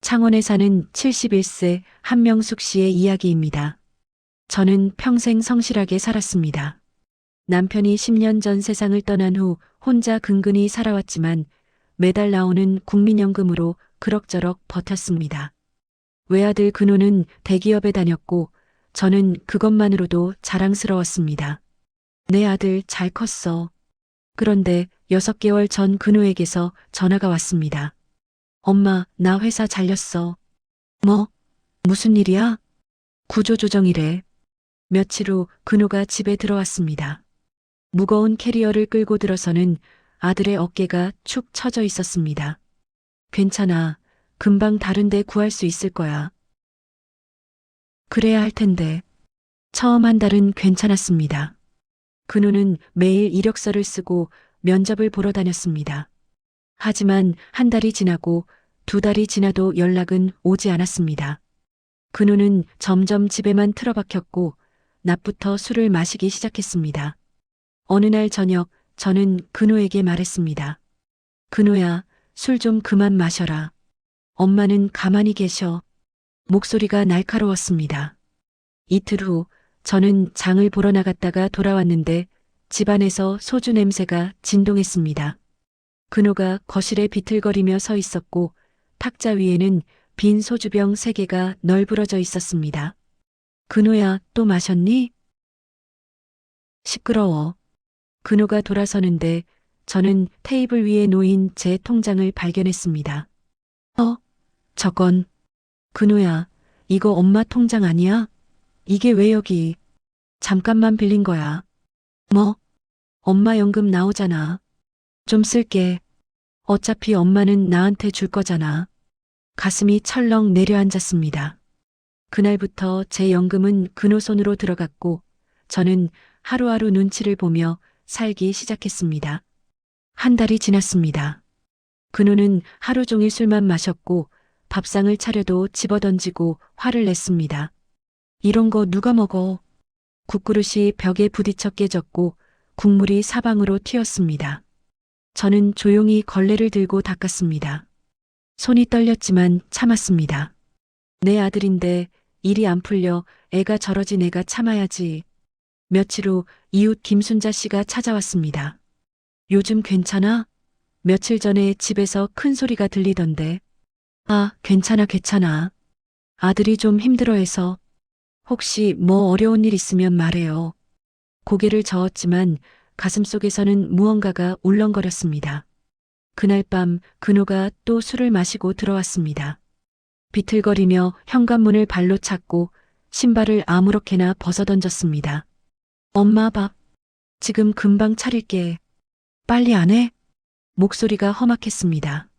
창원에 사는 71세 한명숙 씨의 이야기입니다. 저는 평생 성실하게 살았습니다. 남편이 10년 전 세상을 떠난 후 혼자 근근히 살아왔지만 매달 나오는 국민연금으로 그럭저럭 버텼습니다. 외아들 근호는 대기업에 다녔고 저는 그것만으로도 자랑스러웠습니다. 내 아들 잘 컸어. 그런데 6개월 전 근호에게서 전화가 왔습니다. 엄마, 나 회사 잘렸어. 뭐? 무슨 일이야? 구조조정이래. 며칠 후 근호가 집에 들어왔습니다. 무거운 캐리어를 끌고 들어서는 아들의 어깨가 축 처져 있었습니다. 괜찮아. 금방 다른 데 구할 수 있을 거야. 그래야 할 텐데. 처음 한 달은 괜찮았습니다. 근호는 매일 이력서를 쓰고 면접을 보러 다녔습니다. 하지만 한 달이 지나고 2달이 지나도 연락은 오지 않았습니다. 근호는 점점 집에만 틀어박혔고 낮부터 술을 마시기 시작했습니다. 어느 날 저녁 저는 근호에게 말했습니다. 근호야, 술 좀 그만 마셔라. 엄마는 가만히 계셔. 목소리가 날카로웠습니다. 이틀 후 저는 장을 보러 나갔다가 돌아왔는데 집안에서 소주 냄새가 진동했습니다. 근호가 거실에 비틀거리며 서 있었고 탁자 위에는 빈 소주병 3개가 널브러져 있었습니다. 근호야, 또 마셨니? 시끄러워. 근호가 돌아서는데 저는 테이블 위에 놓인 제 통장을 발견했습니다. 저건. 근호야, 이거 엄마 통장 아니야? 이게 왜 여기? 잠깐만 빌린 거야. 뭐? 엄마 연금 나오잖아. 좀 쓸게. 어차피 엄마는 나한테 줄 거잖아. 가슴이 철렁 내려앉았습니다. 그날부터 제 연금은 근호 손으로 들어갔고 저는 하루하루 눈치를 보며 살기 시작했습니다. 한 달이 지났습니다. 근호는 하루 종일 술만 마셨고 밥상을 차려도 집어던지고 화를 냈습니다. 이런 거 누가 먹어? 국그릇이 벽에 부딪혀 깨졌고 국물이 사방으로 튀었습니다. 저는 조용히 걸레를 들고 닦았습니다. 손이 떨렸지만 참았습니다. 내 아들인데 일이 안 풀려 애가 저러지 내가 참아야지. 며칠 후 이웃 김순자 씨가 찾아왔습니다. 요즘 괜찮아? 며칠 전에 집에서 큰 소리가 들리던데. 아, 괜찮아. 아들이 좀 힘들어해서. 혹시 뭐 어려운 일 있으면 말해요. 고개를 저었지만 가슴속에서는 무언가가 울렁거렸습니다. 그날 밤 근호가 또 술을 마시고 들어왔습니다. 비틀거리며 현관문을 발로 찼고 신발을 아무렇게나 벗어던졌습니다. 엄마 밥. 지금 금방 차릴게. 빨리 안 해? 목소리가 험악했습니다.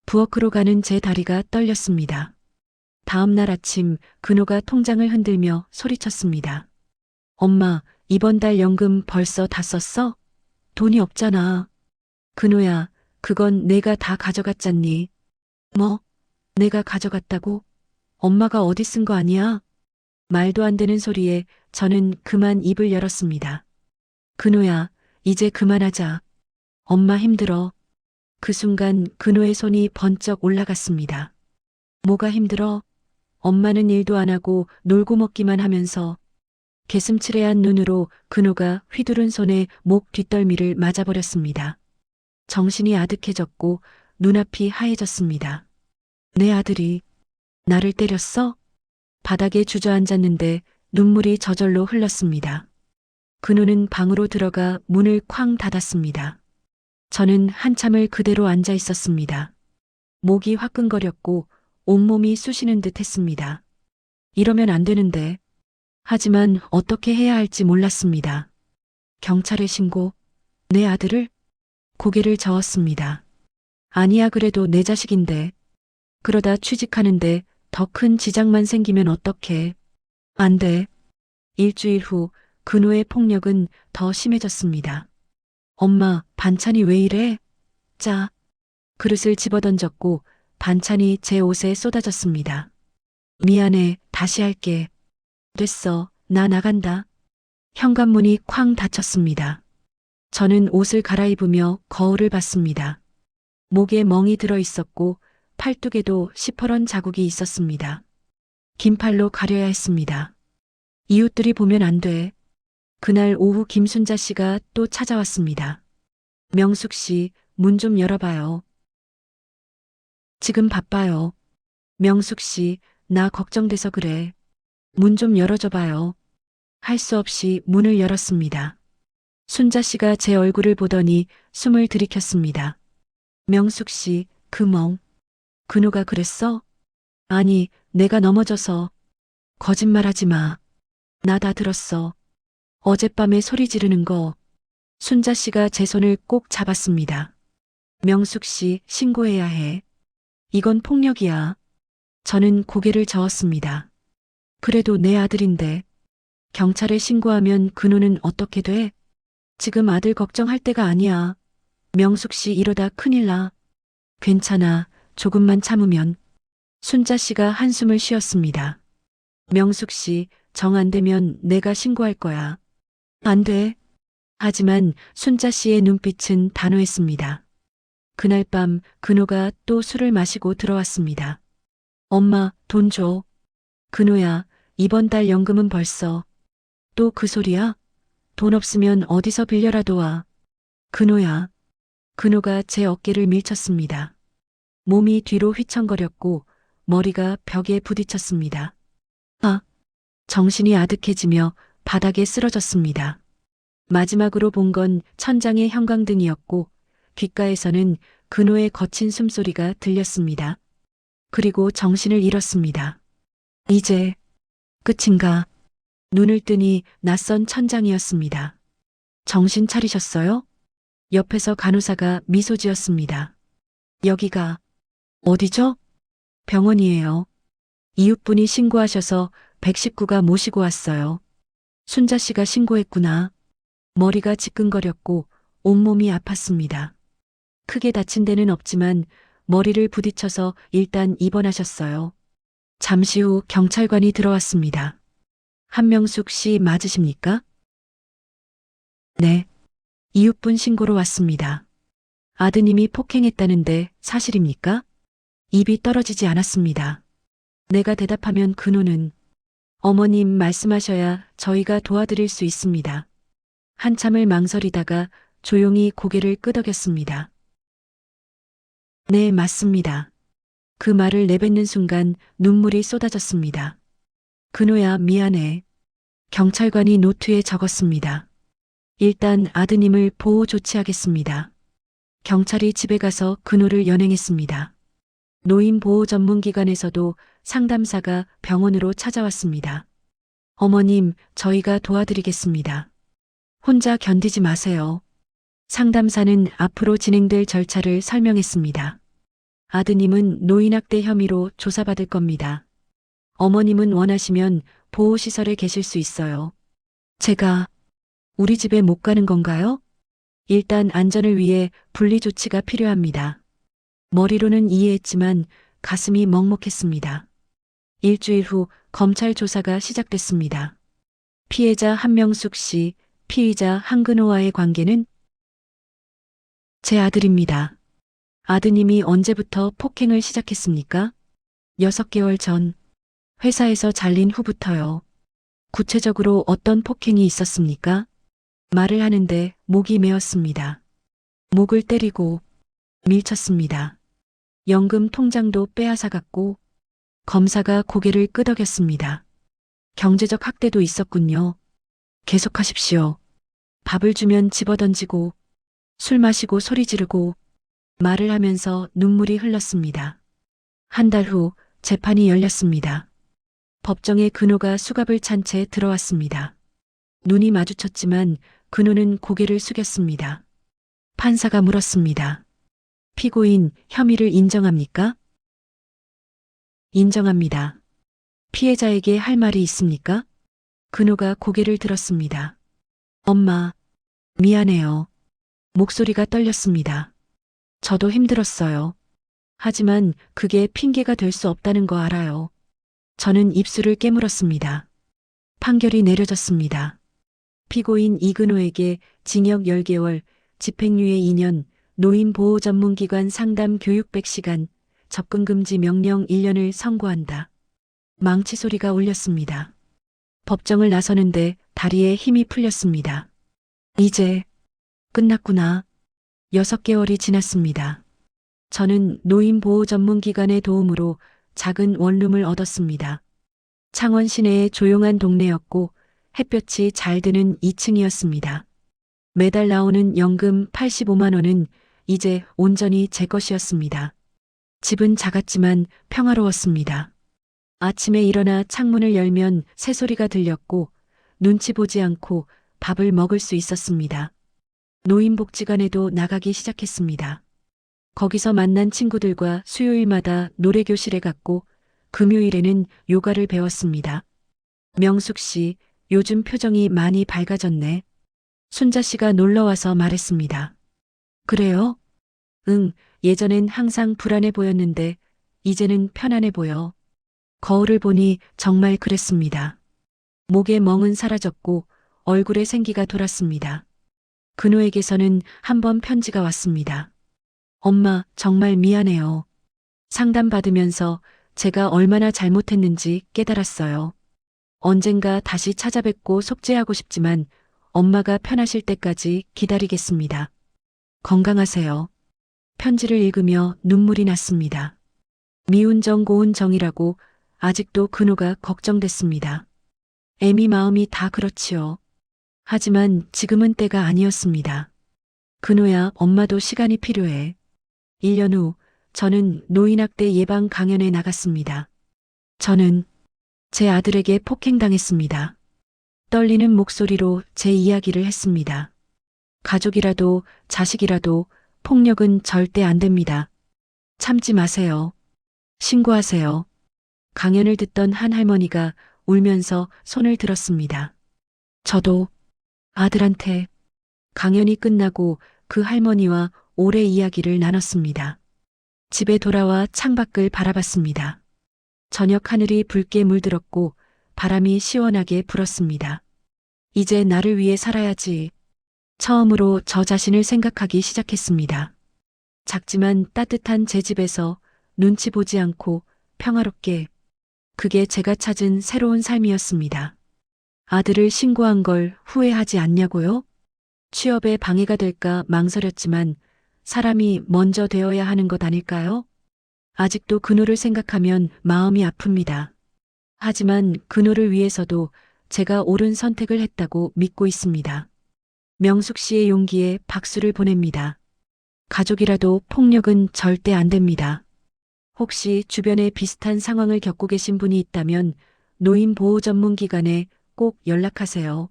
부엌으로 가는 제 다리가 떨렸습니다. 다음 날 아침 근호가 통장을 흔들며 소리쳤습니다. 엄마, 이번 달 연금 벌써 다 썼어? 돈이 없잖아. 근호야, 그건 내가 다 가져갔잖니. 뭐? 내가 가져갔다고? 엄마가 어디 쓴 거 아니야? 말도 안 되는 소리에 저는 그만 입을 열었습니다. 근호야, 이제 그만하자. 엄마 힘들어. 그 순간 근호의 손이 번쩍 올라갔습니다. 뭐가 힘들어? 엄마는 일도 안 하고 놀고 먹기만 하면서. 개슴츠레한 눈으로 근호가 휘두른 손에 목 뒷덜미를 맞아버렸습니다. 정신이 아득해졌고 눈앞이 하얘졌습니다. 내 아들이 나를 때렸어? 바닥에 주저앉았는데 눈물이 저절로 흘렀습니다. 근호는 방으로 들어가 문을 쾅 닫았습니다. 저는 한참을 그대로 앉아 있었습니다. 목이 화끈거렸고 온몸이 쑤시는 듯 했습니다. 이러면 안 되는데. 하지만 어떻게 해야 할지 몰랐습니다. 경찰에 신고? 내 아들을? 고개를 저었습니다. 아니야, 그래도 내 자식인데. 그러다 취직하는데 더 큰 지장만 생기면 어떡해. 안 돼. 일주일 후 근호의 폭력은 더 심해졌습니다. 엄마, 반찬이 왜 이래? 짜. 그릇을 집어던졌고 반찬이 제 옷에 쏟아졌습니다. 미안해, 다시 할게. 됐어, 나 나간다. 현관문이 쾅 닫혔습니다. 저는 옷을 갈아입으며 거울을 봤습니다. 목에 멍이 들어 있었고 팔뚝에도 시퍼런 자국이 있었습니다. 긴 팔로 가려야 했습니다. 이웃들이 보면 안 돼. 그날 오후 김순자 씨가 또 찾아왔습니다. 명숙 씨, 문 좀 열어봐요. 지금 바빠요. 명숙 씨, 나 걱정돼서 그래. 문 좀 열어줘봐요. 할 수 없이 문을 열었습니다. 순자 씨가 제 얼굴을 보더니 숨을 들이켰습니다. 명숙 씨, 그 멍. 근호가 그랬어? 아니, 내가 넘어져서. 거짓말하지 마. 나 다 들었어. 어젯밤에 소리 지르는 거. 순자 씨가 제 손을 꼭 잡았습니다. 명숙 씨, 신고해야 해. 이건 폭력이야. 저는 고개를 저었습니다. 그래도 내 아들인데. 경찰에 신고하면 근호는 어떻게 돼? 지금 아들 걱정할 때가 아니야. 명숙 씨 이러다 큰일 나. 괜찮아. 조금만 참으면. 순자 씨가 한숨을 쉬었습니다. 명숙 씨, 정 안 되면 내가 신고할 거야. 안 돼. 하지만 순자 씨의 눈빛은 단호했습니다. 그날 밤 근호가 또 술을 마시고 들어왔습니다. 엄마, 돈 줘. 근호야, 이번 달 연금은 벌써. 또 그 소리야? 돈 없으면 어디서 빌려라도 와. 근호야. 근호가 제 어깨를 밀쳤습니다. 몸이 뒤로 휘청거렸고 머리가 벽에 부딪혔습니다. 아, 정신이 아득해지며 바닥에 쓰러졌습니다. 마지막으로 본 건 천장의 형광등이었고 귓가에서는 근호의 거친 숨소리가 들렸습니다. 그리고 정신을 잃었습니다. 이제 끝인가? 눈을 뜨니 낯선 천장이었습니다. 정신 차리셨어요? 옆에서 간호사가 미소 지었습니다. 여기가 어디죠? 병원이에요. 이웃분이 신고하셔서 119가 모시고 왔어요. 순자 씨가 신고했구나. 머리가 지끈거렸고 온몸이 아팠습니다. 크게 다친 데는 없지만 머리를 부딪혀서 일단 입원하셨어요. 잠시 후 경찰관이 들어왔습니다. 한명숙 씨 맞으십니까? 네. 이웃분 신고로 왔습니다. 아드님이 폭행했다는데 사실입니까? 입이 떨어지지 않았습니다. 내가 대답하면 근호는 어머님 말씀하셔야 저희가 도와드릴 수 있습니다. 한참을 망설이다가 조용히 고개를 끄덕였습니다. 네, 맞습니다. 그 말을 내뱉는 순간 눈물이 쏟아졌습니다. 근호야, 미안해. 경찰관이 노트에 적었습니다. 일단 아드님을 보호 조치하겠습니다. 경찰이 집에 가서 근호를 연행했습니다. 노인보호전문기관에서도 상담사가 병원으로 찾아왔습니다. 어머님, 저희가 도와드리겠습니다. 혼자 견디지 마세요. 상담사는 앞으로 진행될 절차를 설명했습니다. 아드님은 노인학대 혐의로 조사받을 겁니다. 어머님은 원하시면 보호시설에 계실 수 있어요. 제가 우리 집에 못 가는 건가요? 일단 안전을 위해 분리 조치가 필요합니다. 머리로는 이해했지만 가슴이 먹먹했습니다. 일주일 후 검찰 조사가 시작됐습니다. 피해자 한명숙 씨, 피의자 한근호와의 관계는 제 아들입니다. 아드님이 언제부터 폭행을 시작했습니까? 6개월 전, 회사에서 잘린 후부터요. 구체적으로 어떤 폭행이 있었습니까? 말을 하는데 목이 메었습니다. 목을 때리고 밀쳤습니다. 연금 통장도 빼앗아갔고 검사가 고개를 끄덕였습니다. 경제적 학대도 있었군요. 계속하십시오. 밥을 주면 집어던지고 술 마시고 소리 지르고 말을 하면서 눈물이 흘렀습니다. 한 달 후 재판이 열렸습니다. 법정에 근호가 수갑을 찬 채 들어왔습니다. 눈이 마주쳤지만 근호는 고개를 숙였습니다. 판사가 물었습니다. 피고인 혐의를 인정합니까? 인정합니다. 피해자에게 할 말이 있습니까? 근호가 고개를 들었습니다. 엄마, 미안해요. 목소리가 떨렸습니다. 저도 힘들었어요. 하지만 그게 핑계가 될 수 없다는 거 알아요. 저는 입술을 깨물었습니다. 판결이 내려졌습니다. 피고인 이근호에게 징역 10개월, 집행유예 2년, 노인보호전문기관 상담 교육 100시간, 접근 금지 명령 1년을 선고한다. 망치 소리가 울렸습니다. 법정을 나서는데 다리에 힘이 풀렸습니다. 이제 끝났구나. 6개월이 지났습니다. 저는 노인보호 전문기관의 도움으로 작은 원룸을 얻었습니다. 창원 시내의 조용한 동네였고 햇볕이 잘 드는 2층이었습니다. 매달 나오는 연금 85만 원은 이제 온전히 제 것이었습니다. 집은 작았지만 평화로웠습니다. 아침에 일어나 창문을 열면 새소리가 들렸고 눈치 보지 않고 밥을 먹을 수 있었습니다. 노인복지관에도 나가기 시작했습니다. 거기서 만난 친구들과 수요일마다 노래교실에 갔고 금요일에는 요가를 배웠습니다. 명숙 씨, 요즘 표정이 많이 밝아졌네. 순자 씨가 놀러와서 말했습니다. 그래요? 응, 예전엔 항상 불안해 보였는데 이제는 편안해 보여. 거울을 보니 정말 그랬습니다. 목에 멍은 사라졌고 얼굴에 생기가 돌았습니다. 근호에게서는 한 번 편지가 왔습니다. 엄마, 정말 미안해요. 상담받으면서 제가 얼마나 잘못했는지 깨달았어요. 언젠가 다시 찾아뵙고 속죄하고 싶지만 엄마가 편하실 때까지 기다리겠습니다. 건강하세요. 편지를 읽으며 눈물이 났습니다. 미운 정 고운 정이라고 아직도 근호가 걱정됐습니다. 애미 마음이 다 그렇지요. 하지만 지금은 때가 아니었습니다. 근호야, 엄마도 시간이 필요해. 1년 후 저는 노인학대 예방 강연에 나갔습니다. 저는 제 아들에게 폭행당했습니다. 떨리는 목소리로 제 이야기를 했습니다. 가족이라도 자식이라도 폭력은 절대 안 됩니다. 참지 마세요. 신고하세요. 강연을 듣던 한 할머니가 울면서 손을 들었습니다. 저도 아들한테. 강연이 끝나고 그 할머니와 오래 이야기를 나눴습니다. 집에 돌아와 창밖을 바라봤습니다. 저녁 하늘이 붉게 물들었고 바람이 시원하게 불었습니다. 이제 나를 위해 살아야지. 처음으로 저 자신을 생각하기 시작했습니다. 작지만 따뜻한 제 집에서 눈치 보지 않고 평화롭게. 그게 제가 찾은 새로운 삶이었습니다. 아들을 신고한 걸 후회하지 않냐고요? 취업에 방해가 될까 망설였지만 사람이 먼저 되어야 하는 것 아닐까요? 아직도 근호를 생각하면 마음이 아픕니다. 하지만 근호를 위해서도 제가 옳은 선택을 했다고 믿고 있습니다. 명숙 씨의 용기에 박수를 보냅니다. 가족이라도 폭력은 절대 안 됩니다. 혹시 주변에 비슷한 상황을 겪고 계신 분이 있다면 노인보호 전문기관에 꼭 연락하세요.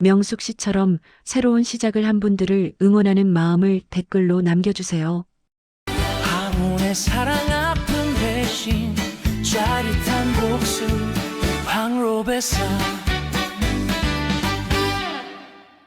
명숙 씨처럼 새로운 시작을 한 분들을 응원하는 마음을 댓글로 남겨주세요. 항온의 사랑 아픔 대신 짜릿한 복수 황로베사